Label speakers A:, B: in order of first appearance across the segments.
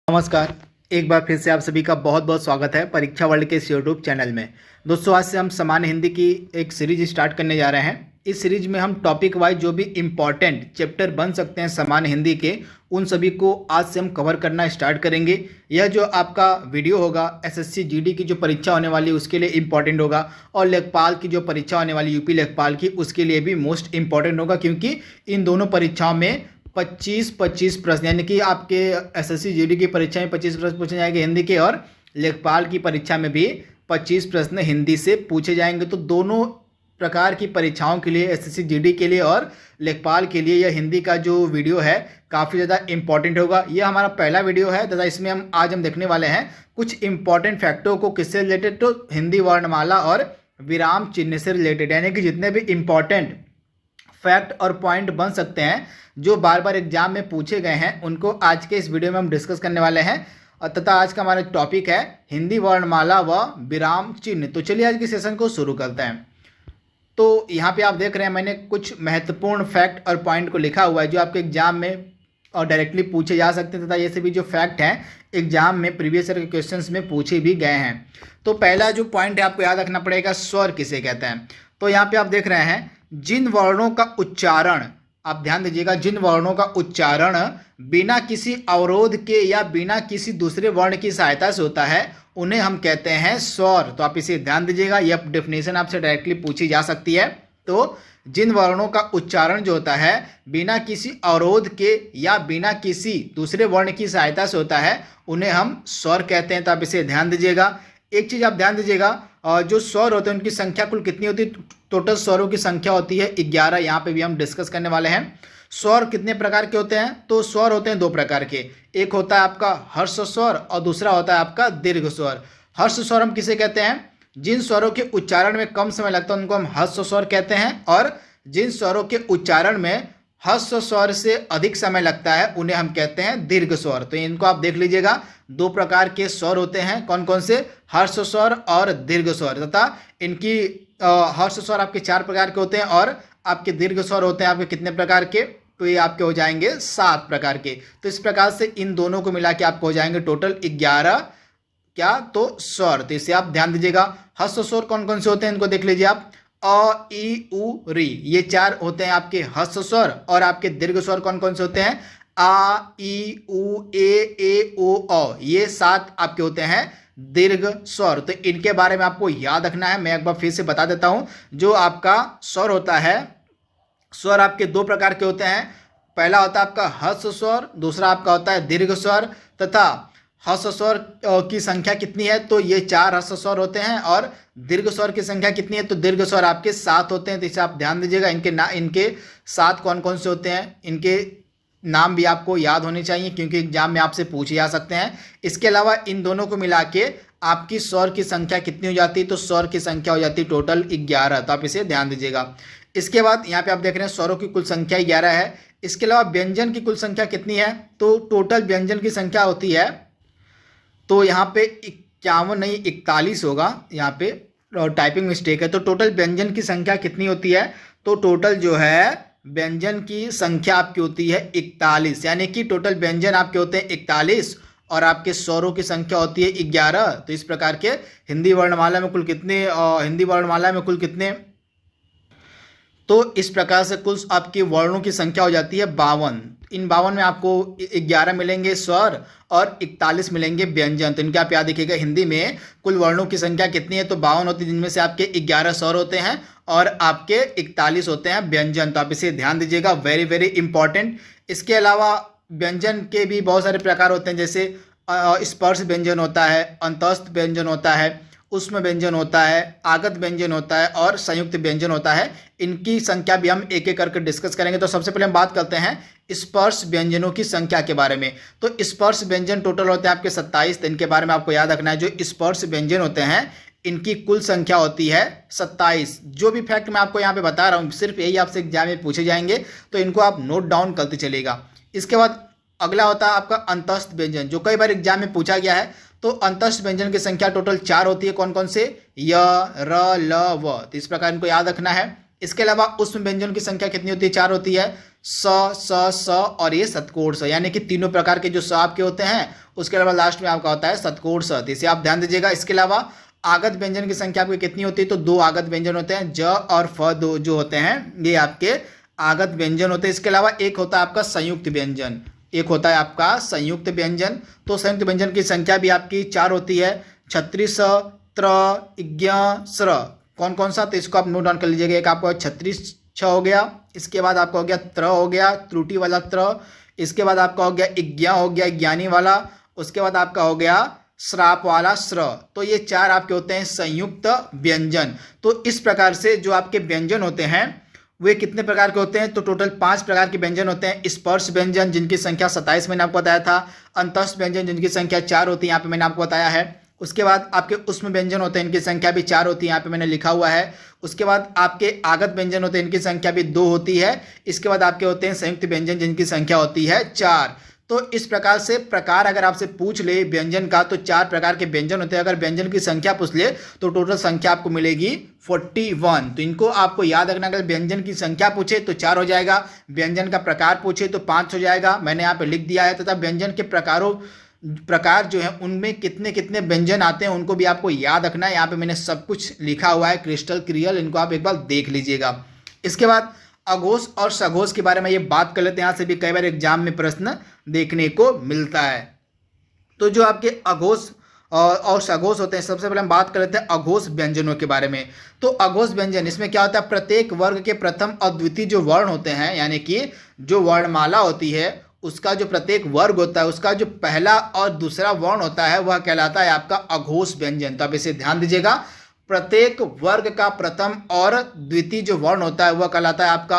A: नमस्कार। एक बार फिर से आप सभी का बहुत बहुत स्वागत है परीक्षा वर्ल्ड के इस यूट्यूब चैनल में। दोस्तों, आज से हम सामान्य हिंदी की एक सीरीज स्टार्ट करने जा रहे हैं। इस सीरीज में हम टॉपिक वाइज जो भी इम्पॉर्टेंट चैप्टर बन सकते हैं सामान्य हिंदी के, उन सभी को आज से हम कवर करना स्टार्ट करेंगे। यह जो आपका वीडियो होगा एसएससी जीडी की जो परीक्षा होने वाली है उसके लिए इम्पॉर्टेंट होगा, और लेखपाल की जो परीक्षा होने वाली यूपी लेखपाल की उसके लिए भी मोस्ट इम्पॉर्टेंट होगा, क्योंकि इन दोनों परीक्षाओं में 25 प्रश्न, यानी कि आपके एसएससी जीडी की परीक्षा में 25 प्रश्न पूछे जाएंगे हिंदी के, और लेखपाल की परीक्षा में भी 25 प्रश्न हिंदी से पूछे जाएंगे। तो दोनों प्रकार की परीक्षाओं के लिए, एसएससी जीडी के लिए और लेखपाल के लिए, यह हिंदी का जो वीडियो है काफ़ी ज़्यादा इंपॉर्टेंट होगा। यह हमारा पहला वीडियो है तथा इसमें हम देखने वाले हैं कुछ इंपॉर्टेंट फैक्टों को, किससे रिलेटेड, तो हिंदी वर्णमाला और विराम चिन्ह से रिलेटेड, यानी कि जितने भी इंपॉर्टेंट फैक्ट और पॉइंट बन सकते हैं जो बार बार एग्जाम में पूछे गए हैं, उनको आज के इस वीडियो में हम डिस्कस करने वाले हैं। और तथा आज का हमारा टॉपिक है हिंदी वर्णमाला व विराम चिन्ह। तो चलिए आज के सेशन को शुरू करते हैं। तो यहाँ पे आप देख रहे हैं मैंने कुछ महत्वपूर्ण फैक्ट और पॉइंट को लिखा हुआ है जो आपके एग्जाम में और डायरेक्टली पूछे जा सकते हैं, तथा ये सभी जो फैक्ट हैं एग्जाम में प्रीवियस ईयर के क्वेश्चंस में पूछे भी गए हैं। तो पहला जो पॉइंट है आपको याद रखना पड़ेगा, स्वर किसे कहते हैं। तो यहाँ पे आप देख रहे हैं जिन वर्णों का उच्चारण, आप ध्यान दीजिएगा, जिन वर्णों का उच्चारण बिना किसी अवरोध के या बिना किसी दूसरे वर्ण की सहायता से होता है उन्हें हम कहते हैं स्वर। तो आप इसे ध्यान दीजिएगा, यह डेफिनेशन आपसे डायरेक्टली पूछी जा सकती है। तो जिन वर्णों का उच्चारण जो होता है बिना किसी अवरोध के या बिना किसी दूसरे वर्ण की सहायता से होता है उन्हें हम स्वर कहते हैं। तो आप इसे ध्यान दीजिएगा। एक चीज़ आप ध्यान दीजिएगा, जो स्वर होते हैं उनकी संख्या कुल कितनी होती है? टोटल स्वरों की संख्या होती है 11। यहाँ पे भी हम डिस्कस करने वाले हैं। स्वर कितने प्रकार के होते हैं? तो स्वर होते हैं दो प्रकार के, एक होता है आपका हर्ष स्वर और दूसरा होता है आपका दीर्घ स्वर। हर्ष स्वर हम किसे कहते हैं? जिन स्वरों के उच्चारण में कम समय लगता है उनको हम हर्ष स्वर कहते हैं, और जिन स्वरों के उच्चारण में हर्ष स्वर से अधिक समय लगता है उन्हें हम कहते हैं दीर्घ स्वर। तो इनको आप देख लीजिएगा, दो प्रकार के स्वर होते हैं, कौन कौन से? हर्ष स्वर और दीर्घ स्वर। तथा इनकी हर्ष स्वर आपके 4 प्रकार के होते हैं और आपके दीर्घ स्वर होते हैं आपके कितने प्रकार के? तो ये आपके हो जाएंगे 7 प्रकार के। तो इस प्रकार से इन दोनों को मिला के आपको हो जाएंगे टोटल 11 क्या? तो स्वर। तो इसे आप ध्यान दीजिएगा। हर्ष स्वर कौन कौन से होते हैं इनको देख लीजिए आप। अ, ई, उ, री, ये 4 होते हैं आपके हर्ष स्वर। और आपके दीर्घ स्वर कौन कौन से होते हैं? आ, ई, उ, ए, ओ, औ, ये 7 आपके होते हैं दीर्घ स्वर। तो इनके बारे में आपको याद रखना है। मैं एक बार फिर से बता देता हूं। जो आपका स्वर होता है, स्वर आपके 2 प्रकार के होते हैं। पहला होता है आपका हर्ष स्वर, दूसरा आपका होता है दीर्घ स्वर। तथा हर्ष स्वर की संख्या कितनी है? तो ये 4 हर्ष स्वर होते हैं। और दीर्घ स्वर की संख्या कितनी है? तो दीर्घ स्वर आपके 7 होते हैं। तो इसे आप ध्यान दीजिएगा। इनके 7 कौन कौन से होते हैं, इनके नाम भी आपको याद होने चाहिए, क्योंकि एग्जाम में आपसे पूछे जा सकते हैं। इसके अलावा इन दोनों को मिला के आपकी स्वर की संख्या कितनी हो जाती है? तो स्वर की संख्या हो जाती है टोटल 11। तो आप इसे ध्यान दीजिएगा। इसके बाद यहाँ पे आप देख रहे हैं स्वरों की कुल संख्या 11 है। इसके अलावा व्यंजन की कुल संख्या कितनी है? तो टोटल व्यंजन की संख्या होती है, तो यहाँ पे 51 नहीं 41 होगा, यहाँ पे टाइपिंग मिस्टेक है। तो टोटल व्यंजन की संख्या कितनी होती है? तो टोटल जो है व्यंजन की संख्या आपकी होती है 41, यानी कि टोटल व्यंजन आपके होते हैं 41 और आपके स्वरों की संख्या होती है 11। तो इस प्रकार के हिंदी वर्णमाला में कुल कितने तो इस प्रकार से कुल आपकी वर्णों की संख्या हो जाती है 52। इन 52 में आपको 11 मिलेंगे स्वर और 41 मिलेंगे व्यंजन। तो इनके आप याद रखिएगा, हिंदी में कुल वर्णों की संख्या कितनी है? तो 52 होती है, जिनमें से आपके 11 स्वर होते हैं और आपके 41 होते हैं व्यंजन। तो आप इसे ध्यान दीजिएगा, वेरी वेरी इंपॉर्टेंट। इसके अलावा व्यंजन के भी बहुत सारे प्रकार होते हैं, जैसे स्पर्श व्यंजन होता है, अंतस्थ व्यंजन होता है, उष्म व्यंजन होता है, आगत व्यंजन होता है और संयुक्त व्यंजन होता है। इनकी संख्या भी हम एक एक करके डिस्कस करेंगे। तो सबसे पहले हम बात करते हैं स्पर्श व्यंजनों की संख्या के बारे में। तो स्पर्श व्यंजन टोटल होते हैं आपके 27। तो इनके बारे में आपको याद रखना है। जो स्पर्श व्यंजन होते हैं इनकी कुल संख्या होती है 27। जो भी फैक्ट मैं आपको यहाँ पे बता रहा हूँ सिर्फ यही आपसे एग्जाम में पूछे जाएंगे, तो इनको आप नोट डाउन करते चलेगा। इसके बाद अगला होता है आपका अंतस्थ व्यंजन, जो कई बार एग्जाम में पूछा गया है। तो अंतस्थ व्यंजन की संख्या टोटल 4 होती है। कौन कौन से? य, र, ल, व। तो इस प्रकार इनको याद रखना है। इसके अलावा उष्म व्यंजन की संख्या कितनी होती है? 4 होती है। स और ये षटकोण स, यानी कि तीनों प्रकार के जो स आपके होते हैं, उसके अलावा लास्ट में आपका होता है षटकोण स। तो इसे आप ध्यान दीजिएगा। इसके अलावा आगत व्यंजन की संख्या आपकी कितनी होती है, तो 2 आगत व्यंजन होते हैं। ज और फ दो जो होते हैं ये आपके आगत व्यंजन होते हैं। इसके अलावा एक होता है आपका संयुक्त व्यंजन, एक होता है आपका संयुक्त व्यंजन। तो संयुक्त व्यंजन की संख्या भी आपकी 4 होती है, छत्री स, त्र, इज्ञ, स्र। कौन कौन सा, तो इसको आप नोट डाउन कर लीजिएगा। एक आपका छत्री छ हो गया, इसके बाद आपका हो गया त्र हो गया, त्रुटि वाला त्र, इसके बाद आपका हो गया इज्ञा हो गया, ज्ञानी वाला, उसके बाद आपका हो गया श्राप वाला स्र। तो ये 4 आपके होते हैं संयुक्त व्यंजन। तो इस प्रकार से जो आपके व्यंजन होते हैं वे कितने प्रकार के होते हैं, तो टोटल 5 प्रकार के व्यंजन होते हैं। स्पर्श व्यंजन जिनकी संख्या 27 मैंने आपको बताया था, अंतस्थ व्यंजन जिनकी संख्या 4 होती है, यहाँ पे मैंने आपको बताया है। उसके बाद आपके उष्म व्यंजन होते हैं, इनकी संख्या भी 4 होती है, यहाँ पे मैंने लिखा हुआ है। उसके बाद आपके आगत व्यंजन होते हैं, इनकी संख्या भी 2 होती है। इसके बाद आपके होते हैं संयुक्त व्यंजन जिनकी संख्या होती है 4। तो इस प्रकार से प्रकार अगर आपसे पूछ ले व्यंजन का, तो 4 प्रकार के व्यंजन होते हैं। अगर व्यंजन की संख्या पूछ ले तो टोटल संख्या आपको मिलेगी 41। तो इनको आपको याद रखना। अगर व्यंजन की संख्या पूछे तो 4 हो जाएगा, व्यंजन का प्रकार पूछे तो 5 हो जाएगा, मैंने यहाँ पे लिख दिया है। तथा व्यंजन के प्रकार जो है उनमें कितने कितने व्यंजन आते हैं उनको भी आपको याद रखना है। यहाँ पे मैंने सब कुछ लिखा हुआ है क्रिस्टल क्लियर, इनको आप एक बार देख लीजिएगा। इसके बाद अघोष और सघोष के बारे में ये बात कर लेते हैं। यहाँ से भी कई बार एग्जाम में प्रश्न देखने को मिलता है। तो जो आपके अघोष और सघोष होते हैं, सबसे पहले हम बात कर लेते हैं अघोष व्यंजनों के बारे में। तो अघोष व्यंजन, इसमें क्या होता है, प्रत्येक वर्ग के प्रथम और द्वितीय जो वर्ण होते हैं, यानी कि जो वर्णमाला होती है उसका जो प्रत्येक वर्ग होता है उसका जो पहला और दूसरा वर्ण होता है वह कहलाता है आपका अघोष व्यंजन। तो आप इसे ध्यान दीजिएगा। प्रत्येक वर्ग का प्रथम और द्वितीय जो वर्ण होता है वह कहलाता है आपका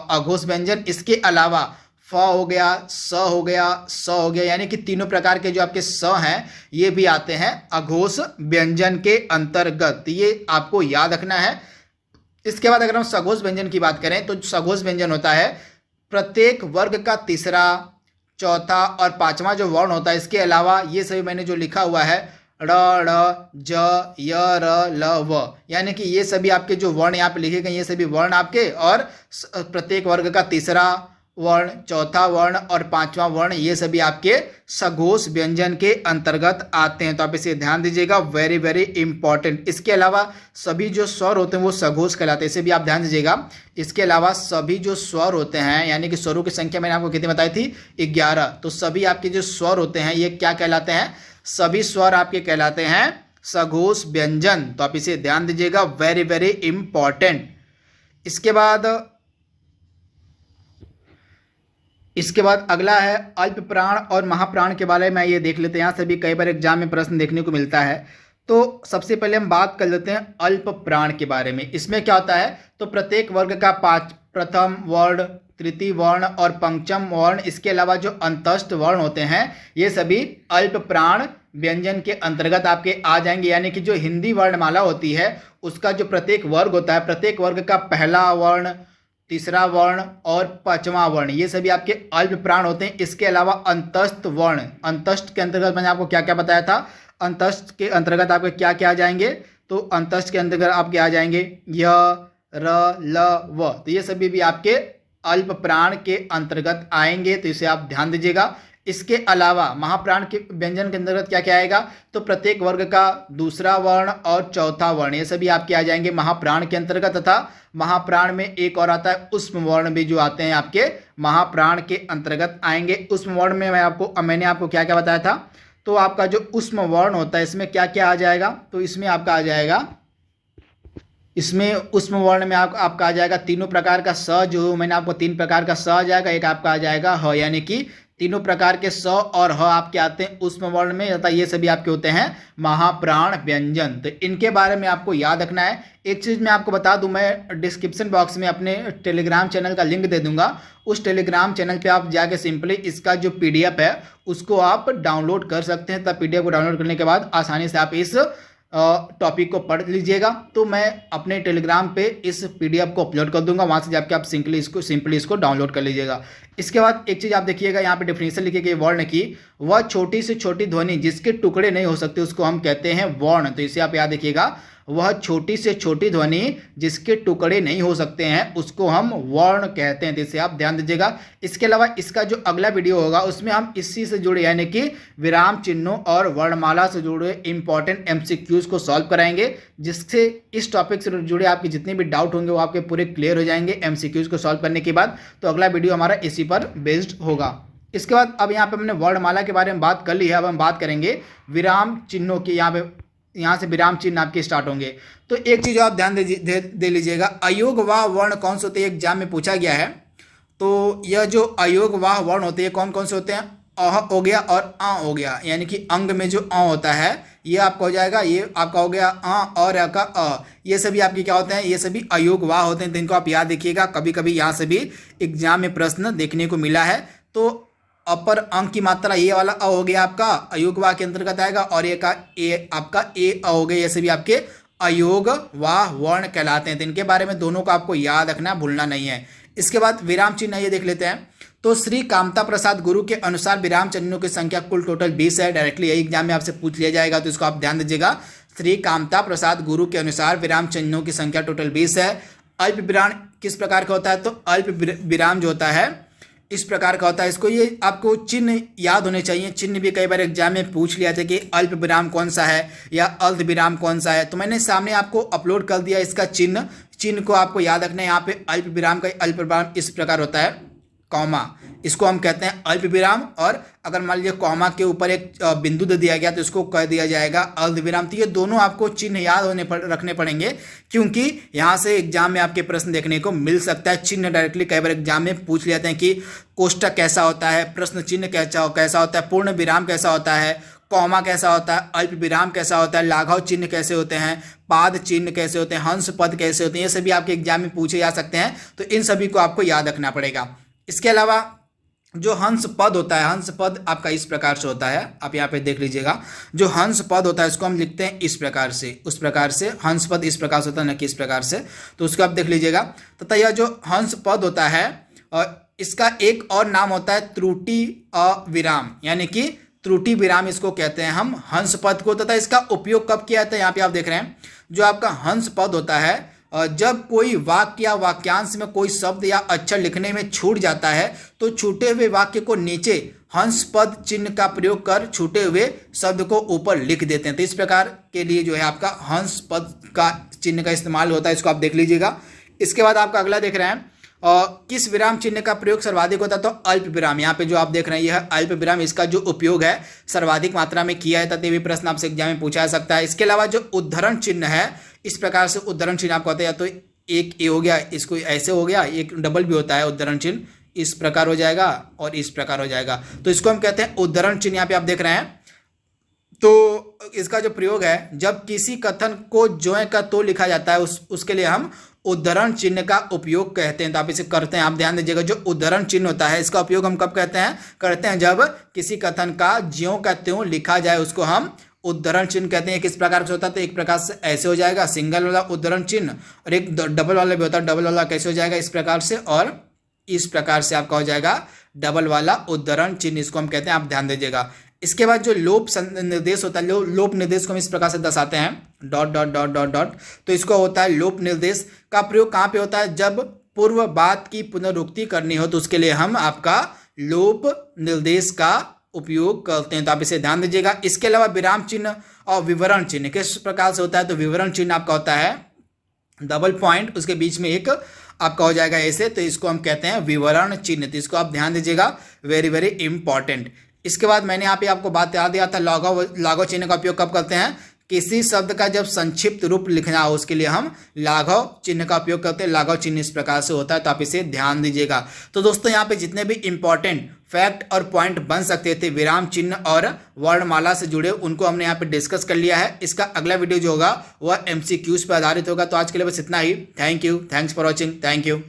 A: अघोष व्यंजन। इसके अलावा फ हो गया, स हो गया, स हो गया, यानी कि तीनों प्रकार के जो आपके स हैं ये भी आते हैं अघोष व्यंजन के अंतर्गत। ये आपको याद रखना है। इसके बाद अगर हम सघोष व्यंजन की बात करें तो सघोष व्यंजन होता है प्रत्येक वर्ग का तीसरा, चौथा और पांचवा जो वर्ण होता है। इसके अलावा ये सभी मैंने जो लिखा हुआ है ड़, ज, य, र, ल, व, यानी कि ये सभी आपके जो वर्ण यहाँ पे लिखे गए ये सभी वर्ण आपके, और प्रत्येक वर्ग का तीसरा वर्ण, चौथा वर्ण और पांचवा वर्ण ये सभी आपके सघोष व्यंजन के अंतर्गत आते हैं। तो आप इसे ध्यान दीजिएगा, वेरी वेरी इंपॉर्टेंट। इसके अलावा सभी जो स्वर होते हैं वो सघोष कहलाते हैं, इसे भी आप ध्यान दीजिएगा। इसके अलावा सभी जो स्वर होते हैं, यानी कि स्वरों की संख्या मैंने आपको कितनी बताई थी, 11। तो सभी आपके जो स्वर होते हैं ये क्या कहलाते हैं, सभी स्वर आपके कहलाते हैं सघोष व्यंजन। तो आप इसे ध्यान दीजिएगा, वेरी वेरी इंपॉर्टेंट। इसके बाद अगला है अल्प प्राण और महाप्राण के बारे में ये देख लेते हैं। यहाँ से भी कई बार एग्जाम में प्रश्न देखने को मिलता है। तो सबसे पहले हम बात कर लेते हैं अल्प प्राण के बारे में। इसमें क्या होता है, तो प्रत्येक वर्ग का प्रथम वर्ण, तृतीय वर्ण और पंचम वर्ण, इसके अलावा जो अंतस्थ वर्ण होते हैं ये सभी अल्प प्राण व्यंजन के अंतर्गत आपके आ जाएंगे। यानी कि जो हिंदी वर्णमाला होती है उसका जो प्रत्येक वर्ग होता है, प्रत्येक वर्ग का पहला वर्ण, तीसरा वर्ण और पांचवा वर्ण ये सभी आपके अल्प प्राण होते हैं। इसके अलावा अंतस्थ वर्ण, अंतस्थ के अंतर्गत मैंने आपको क्या क्या बताया था, अंतस्थ के अंतर्गत आपके क्या क्या आ जाएंगे, तो अंतस्थ के अंतर्गत आपके आ जाएंगे य, र, ल, व। तो ये सभी भी आपके अल्प प्राण के अंतर्गत आएंगे, तो इसे आप ध्यान दीजिएगा। इसके अलावा महाप्राण के व्यंजन के अंतर्गत क्या क्या आएगा, तो प्रत्येक वर्ग का दूसरा वर्ण और चौथा वर्ण ये सभी आपके आ जाएंगे महाप्राण के अंतर्गत। तथा महाप्राण में एक और आता है उष्म वर्ण भी, जो आते हैं आपके महाप्राण के अंतर्गत आएंगे। उष्म वर्ण में मैंने आपको क्या क्या बताया था, तो आपका जो उष्म वर्ण होता है इसमें क्या क्या आ जाएगा, तो इसमें आपका आ जाएगा, इसमें उष्म वर्ण में आपका आ जाएगा तीनों प्रकार का स, जो मैंने आपको 3 प्रकार का स आ जाएगा, एक आपका आ जाएगा ह, यानी कि तीनों प्रकार के स और ह आपके आते हैं उष्म वर्ण में, तथा ये सभी आपके होते हैं महाप्राण व्यंजन। तो इनके बारे में आपको याद रखना है। एक चीज़ मैं आपको बता दूं, मैं डिस्क्रिप्शन बॉक्स में अपने टेलीग्राम चैनल का लिंक दे दूंगा। उस टेलीग्राम चैनल पे आप जाके सिंपली इसका जो PDF है उसको आप डाउनलोड कर सकते हैं। तब PDF को डाउनलोड करने के बाद आसानी से आप इस टॉपिक को पढ़ लीजिएगा। तो मैं अपने टेलीग्राम पे इस PDF को अपलोड कर दूंगा, वहाँ से जाके आप सिंपली इसको डाउनलोड कर लीजिएगा। इसके बाद एक चीज़ आप देखिएगा, यहाँ पे डेफिनेशन लिखी गई वर्ण की, वह छोटी से छोटी ध्वनि जिसके टुकड़े नहीं हो सकते उसको हम कहते हैं वर्ण। तो इसे आप याद रखिएगा, वह छोटी से छोटी ध्वनि जिसके टुकड़े नहीं हो सकते हैं उसको हम वर्ण कहते हैं। तो इसे आप ध्यान दीजिएगा। इसके अलावा इसका जो अगला वीडियो होगा उसमें हम इसी से जुड़े यानी कि विराम चिन्हों और वर्णमाला से जुड़े इंपॉर्टेंट एमसीक्यूज को सॉल्व कराएंगे, जिससे इस टॉपिक से जुड़े आपके जितने भी डाउट होंगे वो आपके पूरे क्लियर हो जाएंगे एमसीक्यूज को सॉल्व करने के बाद। तो अगला वीडियो हमारा इसी पर बेस्ड होगा। इसके बाद अब यहाँ पे हमने वर्णमाला के बारे में बात कर ली है, अब हम बात करेंगे विराम चिन्हों की। यहाँ से विराम चिन्ह आपके स्टार्ट होंगे। तो एक चीज़ आप ध्यान दे लीजिएगा, अयोगवाह वर्ण कौन से होते हैं, एग्जाम में पूछा गया है। तो यह जो अयोगवाह वर्ण होते हैं कौन कौन से होते हैं, अह हो गया और आ हो गया, यानी कि अंग में जो अ होता है ये आपका हो जाएगा, ये आपका हो गया अ और आपका अ, ये सभी आपके क्या होते हैं, ये सभी अयोगवाह होते हैं। तो इनको आप याद रखिएगा, कभी कभी यहाँ से भी एग्जाम में प्रश्न देखने को मिला है। तो अपर अंक की मात्रा ये वाला अ हो गया आपका अयोगवाह के अंतर्गत आएगा, और ये का ए आपका ए अ हो गया, ये सभी आपके अयोगवाह वर्ण कहलाते हैं। तो इनके बारे में दोनों को आपको याद रखना, भूलना नहीं है। इसके बाद विराम चिन्ह ये देख लेते हैं। तो श्री कामता प्रसाद गुरु के अनुसार विराम चिन्हों की संख्या कुल टोटल 20 है। डायरेक्टली यही एग्जाम में आपसे पूछ लिया जाएगा, तो इसको आप ध्यान दीजिएगा। श्री कामता प्रसाद गुरु के अनुसार विराम चिन्हों की संख्या टोटल 20 है। अल्प विराम किस प्रकार का होता है, तो अल्प विराम जो होता है इस प्रकार का होता है। इसको ये आपको चिन्ह याद होने चाहिए। चिन्ह भी कई बार एग्जाम में पूछ लिया था कि अल्प विराम कौन सा है या अर्ध विराम कौन सा है। तो मैंने सामने आपको अपलोड कर दिया इसका चिन्ह को आपको याद रखना है। यहाँ पे अल्प विराम का अल्प विराम इस प्रकार होता है, कॉमा, इसको हम कहते हैं अल्प विराम। और अगर मान लीजिए कॉमा के ऊपर एक बिंदु दे दिया गया तो इसको कह दिया जाएगा अर्ध विराम। तो ये दोनों आपको चिन्ह याद रखने पड़ेंगे, क्योंकि यहाँ से एग्जाम में आपके प्रश्न देखने को मिल सकता है। चिन्ह डायरेक्टली कई बार एग्जाम में पूछ लेते हैं कि कोष्टक कैसा होता है, प्रश्न चिन्ह कैसा होता है, पूर्ण विराम कैसा होता है, कॉमा कैसा होता है, अल्प विराम कैसा होता है, लाघव चिन्ह कैसे होते हैं, पाद चिन्ह कैसे होते हैं, हंस पद कैसे होते हैं, ये सभी आपके एग्जाम में पूछे जा सकते हैं। तो इन सभी को आपको याद रखना पड़ेगा। इसके अलावा जो हंस पद होता है, हंस पद आपका इस प्रकार से होता है, आप यहाँ पे देख लीजिएगा। जो हंस पद होता है इसको हम लिखते हैं इस प्रकार से, उस प्रकार से। हंस पद इस प्रकार से होता है, न कि इस प्रकार से। तो उसको आप देख लीजिएगा। तथा यह जो हंस पद होता है इसका एक और नाम होता है त्रुटि अविराम, यानी कि त्रुटि विराम इसको कहते हैं हम हंस पद को। तथा इसका उपयोग कब किया जाता है, यहाँ पे आप देख रहे हैं। जो आपका हंस पद होता है, जब कोई वाक्य या वाक्यांश में कोई शब्द या अक्षर लिखने में छूट जाता है तो छूटे हुए वाक्य को नीचे हंस पद चिन्ह का प्रयोग कर छूटे हुए शब्द को ऊपर लिख देते हैं। तो इस प्रकार के लिए जो है आपका हंस पद का चिन्ह का इस्तेमाल होता है, इसको आप देख लीजिएगा। इसके बाद आपका अगला देख रहे हैं, किस विराम चिन्ह का प्रयोग सर्वाधिक होता है, तो अल्प विराम। यहाँ पे जो आप देख रहे हैं यह अल्प विराम, इसका जो उपयोग है सर्वाधिक मात्रा में किया है। तथा भी प्रश्न आपसे एग्जाम में पूछा जा सकता है। इसके अलावा जो उद्धरण चिन्ह है, इस प्रकार से उद्धरण चिन्ह आपको होता है, या तो एक ए हो गया, इसको ऐसे हो गया, एक डबल भी होता है उद्धरण चिन्ह, इस प्रकार हो जाएगा और इस प्रकार हो जाएगा। तो इसको हम कहते हैं उद्धरण चिन्ह। यहाँ पे आप देख रहे हैं। तो इसका जो प्रयोग है, जब किसी कथन को ज्यों का तो लिखा जाता है उसके लिए हम उद्धरण चिन्ह का उपयोग कहते हैं। तो आप इसे करते हैं, आप ध्यान दीजिएगा। जो उद्धरण चिन्ह होता है इसका उपयोग हम कब करते हैं जब किसी कथन का ज्यों का त्यों लिखा जाए, उसको हम उद्धरण चिन्ह कहते हैं। किस प्रकार से होता है, तो एक प्रकार से ऐसे हो जाएगा सिंगल वाला उद्धरण चिन्ह, और एक डबल वाला भी होता है। डबल वाला कैसे हो जाएगा, इस प्रकार से, और इस प्रकार से आपका हो जाएगा डबल वाला उद्धरण चिन्ह, इसको हम कहते हैं, आप ध्यान दीजिएगा। इसके बाद जो लोप निर्देश होता है, लोप निर्देश को हम इस प्रकार से दर्शाते हैं, dot dot dot dot dot. तो इसको होता है लोप निर्देश का प्रयोग कहाँ पे होता है, जब पूर्व बात की पुनरुक्ति करनी हो तो उसके लिए हम आपका लोप निर्देश का उपयोग करते हैं। तो आप इसे ध्यान दीजिएगा। इसके अलावा विराम चिन्ह और विवरण चिन्ह किस प्रकार से होता है, तो विवरण चिन्ह आपका होता है डबल पॉइंट, उसके बीच में एक आपका हो जाएगा ऐसे, तो इसको हम कहते हैं विवरण चिन्ह। तो इसको आप ध्यान दीजिएगा, वेरी वेरी इंपॉर्टेंट। इसके बाद मैंने यहाँ पे आपको बात याद दिया था, लाघव चिन्ह का उपयोग कब करते हैं, किसी शब्द का जब संक्षिप्त रूप लिखना हो उसके लिए हम लाघव चिन्ह का उपयोग करते हैं। लाघव चिन्ह इस प्रकार से होता है, तो आप इसे ध्यान दीजिएगा। तो दोस्तों यहाँ पे जितने भी इंपॉर्टेंट फैक्ट और पॉइंट बन सकते थे विराम चिन्ह और वर्णमाला से जुड़े, उनको हमने यहाँ पे डिस्कस कर लिया है। इसका अगला वीडियो जो होगा वह MCQs पर आधारित होगा। तो आज के लिए बस इतना ही। Thank you, thanks for watching, thank you.